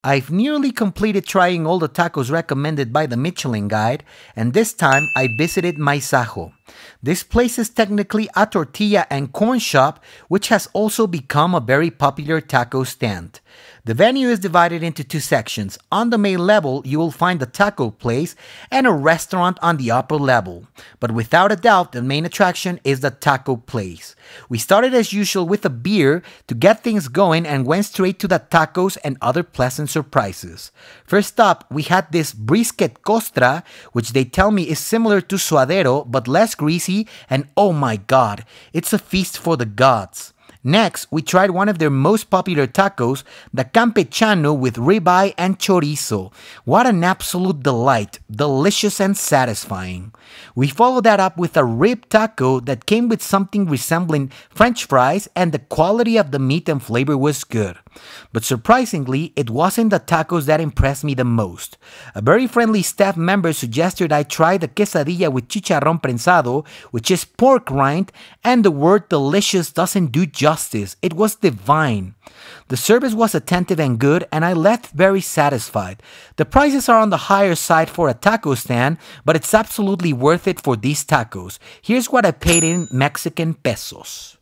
I've nearly completed trying all the tacos recommended by the Michelin guide, and this time I visited Maizajo. This place is technically a tortilla and corn shop, which has also become a very popular taco stand. The venue is divided into two sections. On the main level, you will find the taco place and a restaurant on the upper level. But without a doubt, the main attraction is the taco place. We started as usual with a beer to get things going and went straight to the tacos and other pleasant surprises. First up, we had this Brisket Costra, which they tell me is similar to suadero but less greasy, and oh my god, it's a feast for the gods. Next, we tried one of their most popular tacos, the campechano with ribeye and chorizo. What an absolute delight, delicious and satisfying. We followed that up with a rib taco that came with something resembling French fries, and the quality of the meat and flavor was good. But surprisingly, it wasn't the tacos that impressed me the most. A very friendly staff member suggested I try the quesadilla with chicharrón prensado, which is pork rind, and the word delicious doesn't do justice. It was divine. The service was attentive and good, and I left very satisfied. The prices are on the higher side for a taco stand, but it's absolutely worth it for these tacos. Here's what I paid in Mexican pesos.